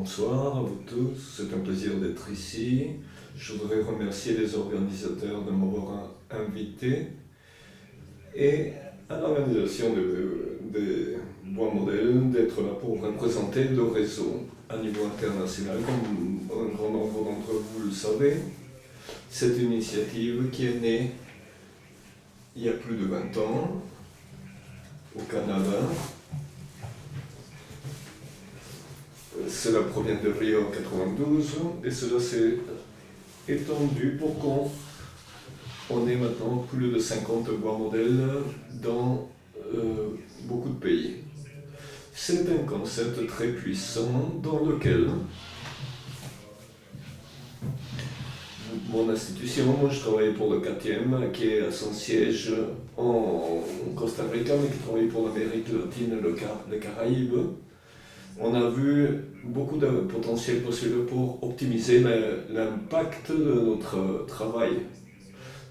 Bonsoir à vous tous, c'est un plaisir d'être ici. Je voudrais remercier les organisateurs de m'avoir invité et à l'organisation des bois modèles d'être là pour représenter le réseau à niveau international. Comme un grand nombre d'entre vous le savez, c'est une initiative qui est née il y a plus de 20 ans au Canada. Cela provient de Rio 92 et cela s'est étendu pour qu'on ait maintenant plus de 50 bois modèles dans beaucoup de pays. C'est un concept très puissant dans lequel mon institution, moi je travaille pour le 4e qui est à son siège en Costa Rica mais qui travaille pour l'Amérique latine et les Caraïbes. On a vu beaucoup de potentiel possible pour optimiser l'impact de notre travail.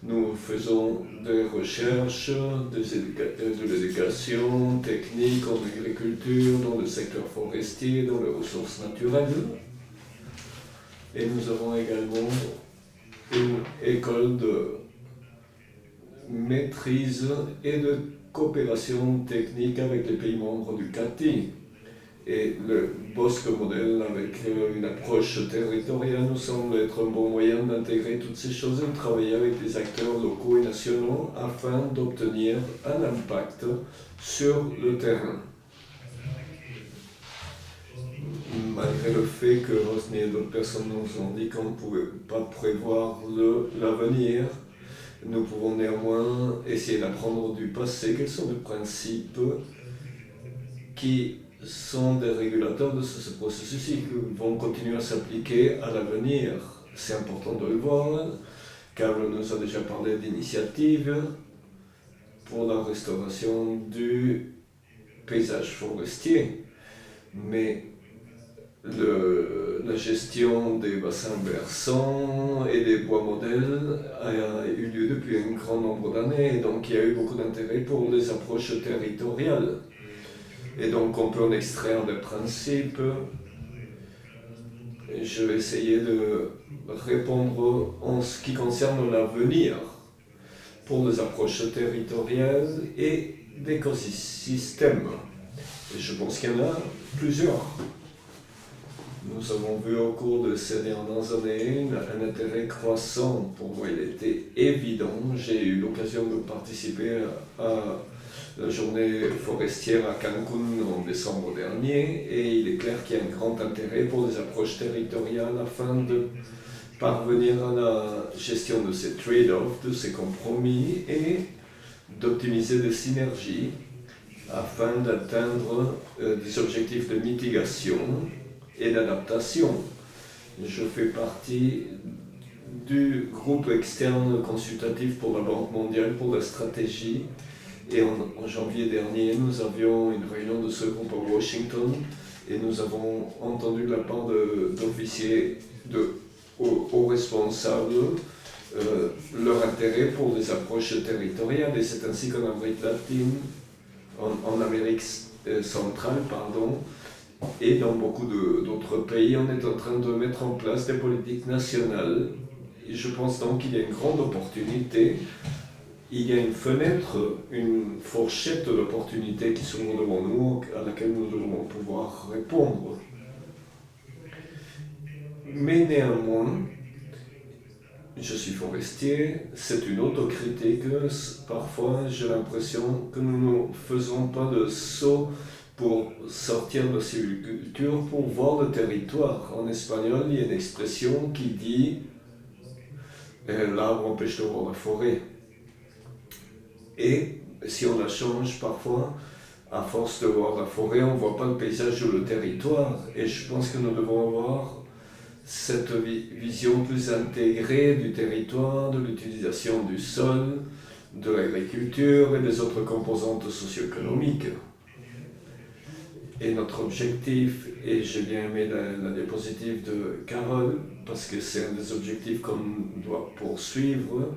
Nous faisons des recherches, de l'éducation technique en agriculture, dans le secteur forestier, dans les ressources naturelles. Et nous avons également une école de maîtrise et de coopération technique avec les pays membres du CATI. Et le Bosque modèle, avec une approche territoriale, nous semble être un bon moyen d'intégrer toutes ces choses et de travailler avec des acteurs locaux et nationaux afin d'obtenir un impact sur le terrain. Malgré le fait que Rosny et d'autres personnes nous ont dit qu'on ne pouvait pas prévoir l'avenir, nous pouvons néanmoins essayer d'apprendre du passé quels sont les principes qui sont des régulateurs de ce processus et qui vont continuer à s'appliquer à l'avenir. C'est important de le voir. Carl nous a déjà parlé d'initiatives pour la restauration du paysage forestier, mais la gestion des bassins versants et des bois modèles a eu lieu depuis un grand nombre d'années, et donc il y a eu beaucoup d'intérêt pour les approches territoriales. Et donc on peut en extraire des principes. Je vais essayer de répondre en ce qui concerne l'avenir pour les approches territoriales et d'écosystèmes. Et je pense qu'il y en a plusieurs. Nous avons vu au cours de ces dernières années un intérêt croissant. Pour moi, il était évident. J'ai eu l'occasion de participer à la journée forestière à Cancun en décembre dernier, et il est clair qu'il y a un grand intérêt pour des approches territoriales afin de parvenir à la gestion de ces trade-offs, de ces compromis, et d'optimiser des synergies afin d'atteindre des objectifs de mitigation et d'adaptation. Je fais partie du groupe externe consultatif pour la Banque mondiale pour la stratégie. Et en janvier dernier, nous avions une réunion de ce groupe à Washington et nous avons entendu de la part d'officiers, hauts responsables, leur intérêt pour des approches territoriales. Et c'est ainsi qu'en Amérique latine, en Amérique centrale, et dans beaucoup d'autres pays, on est en train de mettre en place des politiques nationales. Et je pense donc qu'il y a une grande opportunité. Il y a une fenêtre, une fourchette d'opportunités qui s'ouvre devant nous, à laquelle nous devons pouvoir répondre. Mais néanmoins, je suis forestier, c'est une autocritique. Parfois, j'ai l'impression que nous ne faisons pas de saut pour sortir de la sylviculture, pour voir le territoire. En espagnol, il y a une expression qui dit « l'arbre empêche de voir la forêt ». Et si on la change parfois, à force de voir la forêt, on ne voit pas le paysage ou le territoire. Et je pense que nous devons avoir cette vision plus intégrée du territoire, de l'utilisation du sol, de l'agriculture et des autres composantes socio-économiques. Et notre objectif, et j'ai bien aimé la diapositive de Carole, parce que c'est un des objectifs qu'on doit poursuivre,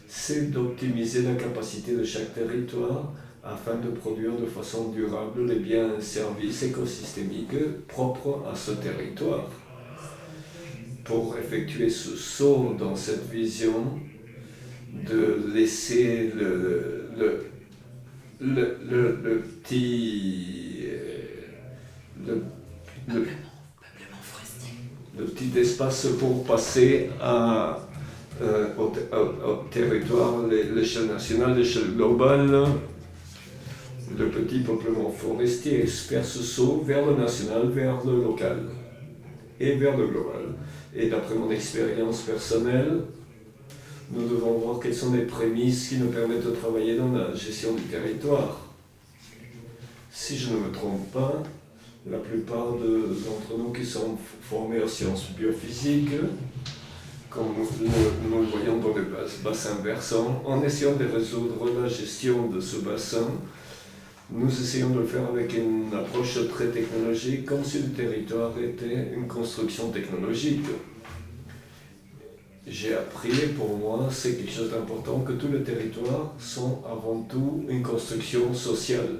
c'est d'optimiser la capacité de chaque territoire afin de produire de façon durable les biens et services écosystémiques propres à ce territoire. Pour effectuer ce saut dans cette vision, de laisser le petit espace pour passer au territoire, l'échelle nationale, l'échelle globale, le petit peuplement forestier, faire ce saut vers le national, vers le local et vers le global. Et d'après mon expérience personnelle, nous devons voir quelles sont les prémices qui nous permettent de travailler dans la gestion du territoire. Si je ne me trompe pas, la plupart d'entre nous qui sommes formés aux sciences biophysiques, comme nous le voyons dans les bassins versants, en essayant de résoudre la gestion de ce bassin, nous essayons de le faire avec une approche très technologique, comme si le territoire était une construction technologique. J'ai appris, pour moi, c'est quelque chose d'important, que tous les territoires sont avant tout une construction sociale,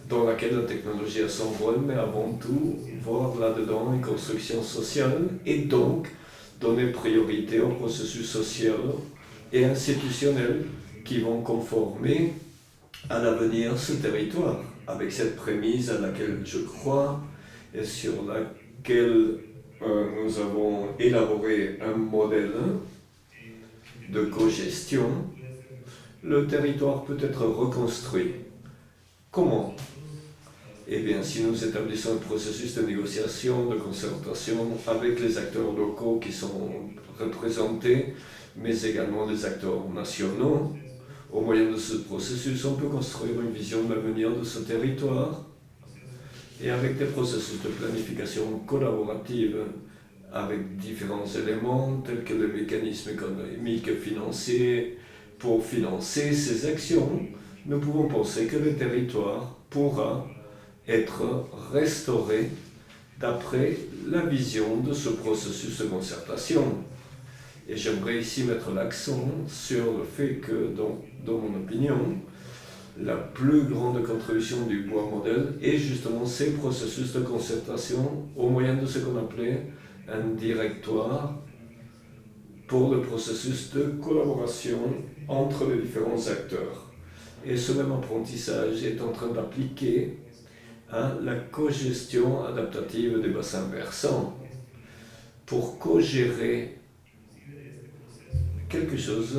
dans laquelle la technologie a son rôle, mais avant tout, voir là-dedans une construction sociale, et donc donner priorité au processus social et institutionnel qui vont conformer à l'avenir ce territoire, avec cette prémisse à laquelle je crois et sur laquelle nous avons élaboré un modèle de cogestion. Le territoire peut être reconstruit. Comment? Eh bien, si nous établissons un processus de négociation, de concertation avec les acteurs locaux qui sont représentés, mais également les acteurs nationaux, au moyen de ce processus, on peut construire une vision de l'avenir de ce territoire et avec des processus de planification collaborative avec différents éléments tels que le mécanisme économique et financier pour financer ces actions, nous pouvons penser que le territoire pourra être restauré d'après la vision de ce processus de concertation. Et j'aimerais ici mettre l'accent sur le fait que, dans mon opinion, la plus grande contribution du bois modèle est justement ces processus de concertation au moyen de ce qu'on appelait un directoire pour le processus de collaboration entre les différents acteurs. Et ce même apprentissage est en train d'appliquer à la cogestion adaptative des bassins versants. Pour co-gérer quelque chose,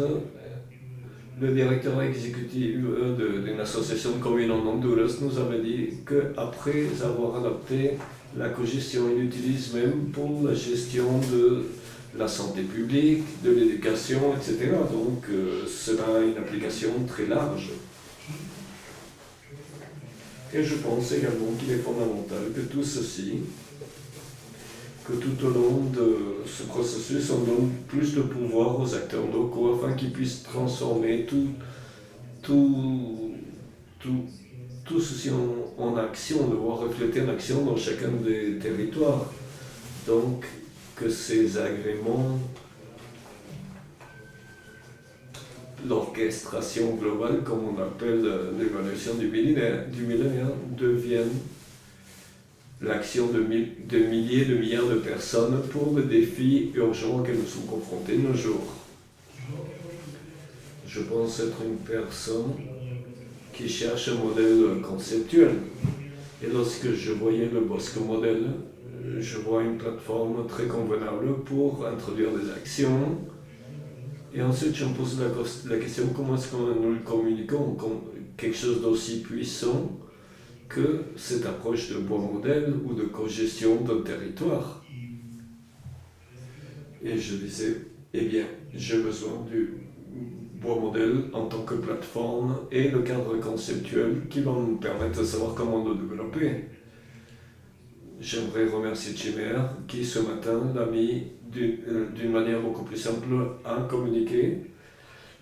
le directeur exécutif d'une association de communes en Honduras nous avait dit qu'après avoir adapté la cogestion, il l'utilise même pour la gestion de la santé publique, de l'éducation, etc. Donc cela a une application très large. Et je pense également qu'il est fondamental que tout ceci, que tout au long de ce processus, on donne plus de pouvoir aux acteurs locaux afin qu'ils puissent transformer tout ceci en action, de voir refléter en action dans chacun des territoires. Donc, que ces agréments, l'orchestration globale, comme on appelle l'évaluation du millénaire, deviennent l'action de milliers, de milliards de personnes pour le défi urgent auquel nous sommes confrontés de nos jours. Je pense être une personne qui cherche un modèle conceptuel. Et lorsque je voyais le Bosque modèle, je vois une plateforme très convenable pour introduire des actions. Et ensuite, je me pose la question, comment est-ce que nous le communiquons comme quelque chose d'aussi puissant que cette approche de bois modèle ou de cogestion d'un territoire. Et je disais, eh bien, j'ai besoin du bois modèle en tant que plateforme et le cadre conceptuel qui va nous permettre de savoir comment le développer. J'aimerais remercier Chimère qui ce matin l'a mis d'une manière beaucoup plus simple à communiquer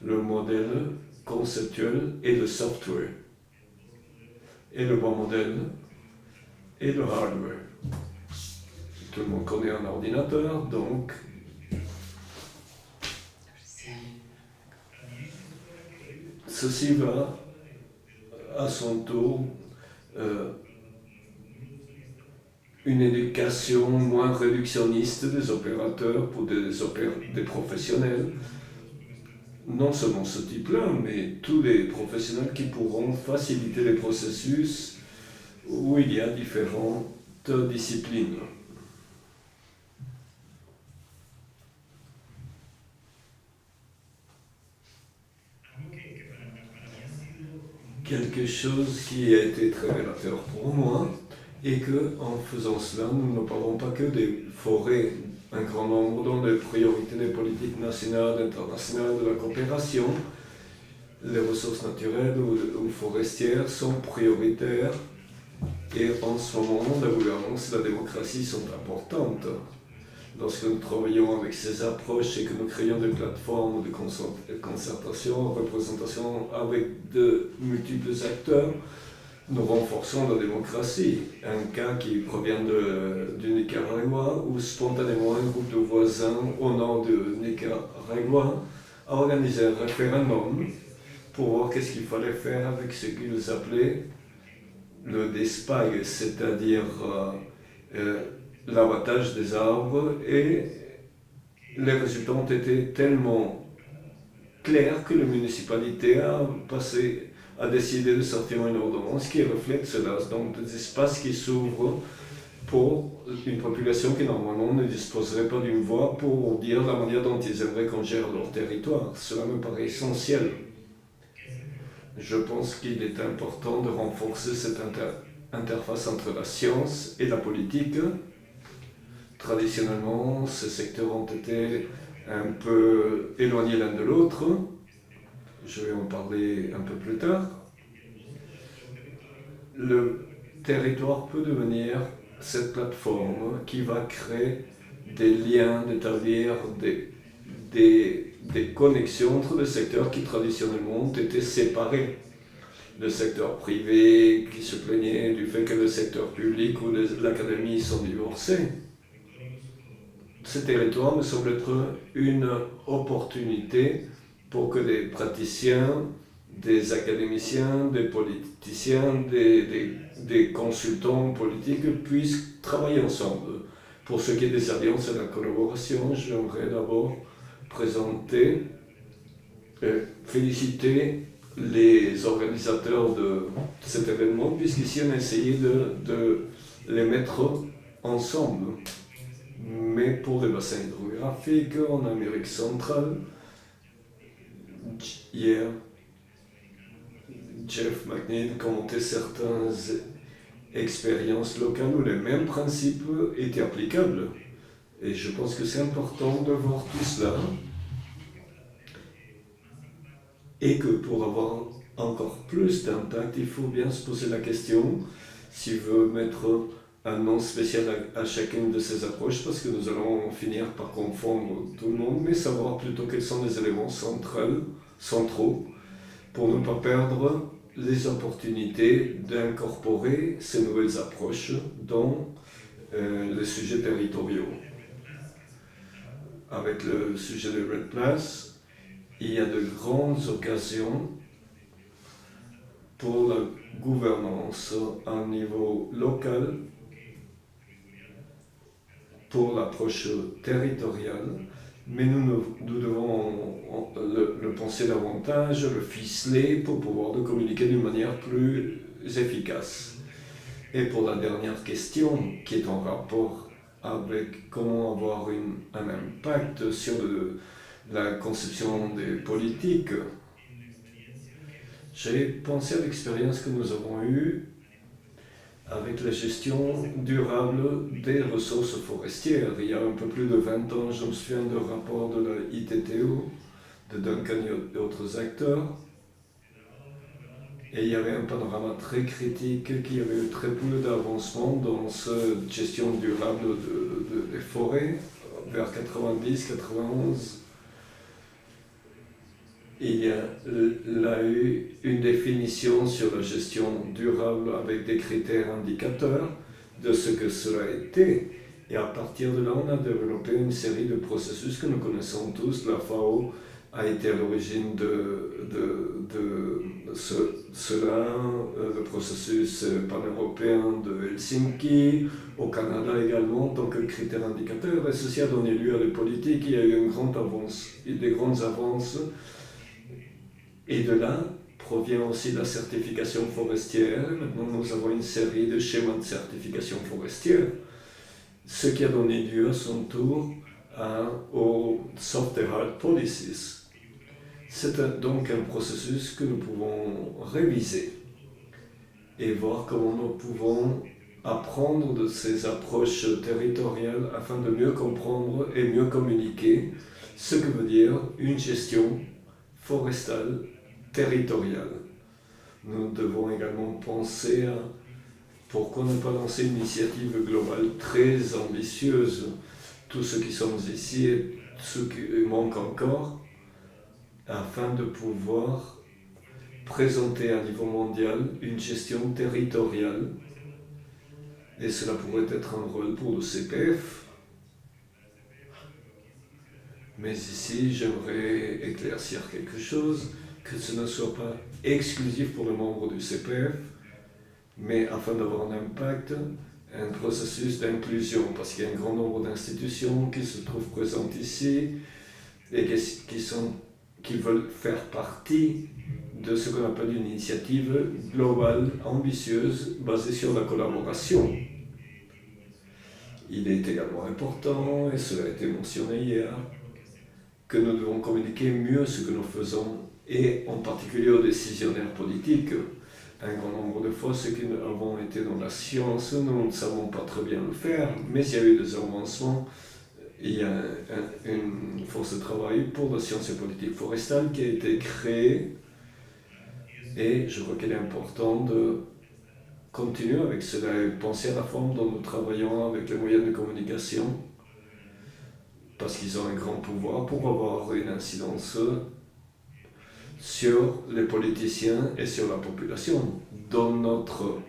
le modèle conceptuel et le software, et le bois modèle et le hardware. Tout le monde connaît un ordinateur, donc ceci va à son tour une éducation moins réductionniste des opérateurs pour des professionnels. Non seulement ce type-là, mais tous les professionnels qui pourront faciliter les processus où il y a différentes disciplines. Quelque chose qui a été très révélateur pour moi est qu'en faisant cela, nous ne parlons pas que des forêts, un grand nombre dans les priorités des politiques nationales, internationales, de la coopération. Les ressources naturelles ou forestières sont prioritaires et en ce moment, la gouvernance et la démocratie sont importantes. Lorsque nous travaillons avec ces approches et que nous créons des plateformes de concertation, représentation avec de multiples acteurs, nous renforçons la démocratie. Un cas qui provient du Nicaragua, où spontanément un groupe de voisins au nord du Nicaragua a organisé un référendum pour voir qu'est-ce qu'il fallait faire avec ce qu'ils appelaient le DESPAG, c'est-à-dire l'abattage des arbres, et les résultats ont été tellement clairs que la municipalité a décidé de sortir une ordonnance qui reflète cela. Donc des espaces qui s'ouvrent pour une population qui normalement ne disposerait pas d'une voix pour dire la manière dont ils aimeraient qu'on gère leur territoire. Cela me paraît essentiel. Je pense qu'il est important de renforcer cette interface entre la science et la politique. Traditionnellement, ces secteurs ont été un peu éloignés l'un de l'autre. Je vais en parler un peu plus tard. Le territoire peut devenir cette plateforme qui va créer des liens, d'établir des connexions entre des secteurs qui traditionnellement ont été séparés. Le secteur privé qui se plaignait du fait que le secteur public ou l'académie sont divorcés. Ce territoire me semble être une opportunité pour que des praticiens, des académiciens, des politiciens, des consultants politiques puissent travailler ensemble. Pour ce qui est des alliances et de la collaboration, j'aimerais d'abord présenter, féliciter les organisateurs de cet événement, puisqu'ici on a essayé de les mettre ensemble. Mais pour les bassins hydrographiques en Amérique centrale, hier, Jeff McNeil commentait certaines expériences locales où les mêmes principes étaient applicables. Et je pense que c'est important de voir tout cela. Et que pour avoir encore plus d'impact, il faut bien se poser la question s'il veut mettre un nom spécial à chacune de ces approches, parce que nous allons finir par confondre tout le monde, mais savoir plutôt quels sont les éléments centraux pour ne pas perdre les opportunités d'incorporer ces nouvelles approches dans les sujets territoriaux. Avec le sujet de Red Plus, il y a de grandes occasions pour la gouvernance à un niveau local, pour l'approche territoriale, mais nous devons le penser davantage, le ficeler pour pouvoir le communiquer d'une manière plus efficace. Et pour la dernière question, qui est en rapport avec comment avoir un impact sur la conception des politiques, j'ai pensé à l'expérience que nous avons eue avec la gestion durable des ressources forestières. Il y a un peu plus de 20 ans, je me souviens d'un rapport de la ITTO, de Duncan et d'autres acteurs. Et il y avait un panorama très critique qui avait eu très peu d'avancement dans cette gestion durable des forêts, vers 90-91. Il y a eu une définition sur la gestion durable avec des critères indicateurs de ce que cela était. Et à partir de là, on a développé une série de processus que nous connaissons tous, la FAO, a été à l'origine cela, le processus pan-européen de Helsinki, au Canada également, en tant que critère indicateur, et ceci a donné lieu à des politiques. Il y a eu des grandes avances, et de là provient aussi la certification forestière. Maintenant, nous avons une série de schémas de certification forestière, ce qui a donné lieu à son tour aux soft and hard policies. C'est donc un processus que nous pouvons réviser et voir comment nous pouvons apprendre de ces approches territoriales afin de mieux comprendre et mieux communiquer ce que veut dire une gestion forestale territoriale. Nous devons également penser à pourquoi ne pas lancer une initiative globale très ambitieuse. Tous ceux qui sont ici et ceux qui manquent encore, afin de pouvoir présenter à niveau mondial une gestion territoriale. Et cela pourrait être un rôle pour le CPF. Mais ici, j'aimerais éclaircir quelque chose, que ce ne soit pas exclusif pour les membres du CPF, mais afin d'avoir un impact, un processus d'inclusion, parce qu'il y a un grand nombre d'institutions qui se trouvent présentes ici et qui veulent faire partie de ce qu'on appelle une initiative globale, ambitieuse, basée sur la collaboration. Il est également important, et cela a été mentionné hier, que nous devons communiquer mieux ce que nous faisons, et en particulier aux décisionnaires politiques. Un grand nombre de fois, ceux qui avons été dans la science, nous ne savons pas très bien le faire, mais il y a eu des avancements. Il y a une force de travail pour la science et politique forestale qui a été créée, et je crois qu'il est important de continuer avec cela et penser à la forme dont nous travaillons avec les moyens de communication, parce qu'ils ont un grand pouvoir pour avoir une incidence sur les politiciens et sur la population. Dans notre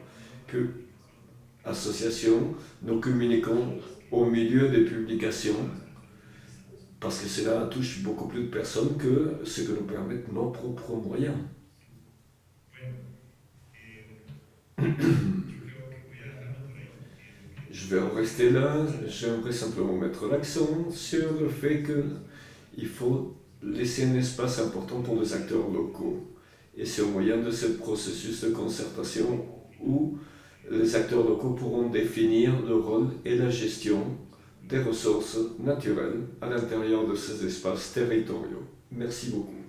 association, nous communiquons au milieu des publications, parce que cela touche beaucoup plus de personnes que ce que nous permettent nos propres moyens. Je vais en rester là. J'aimerais simplement mettre l'accent sur le fait qu'il faut laisser un espace important pour les acteurs locaux. Et c'est au moyen de ce processus de concertation où les acteurs locaux pourront définir le rôle et la gestion des ressources naturelles à l'intérieur de ces espaces territoriaux. Merci beaucoup.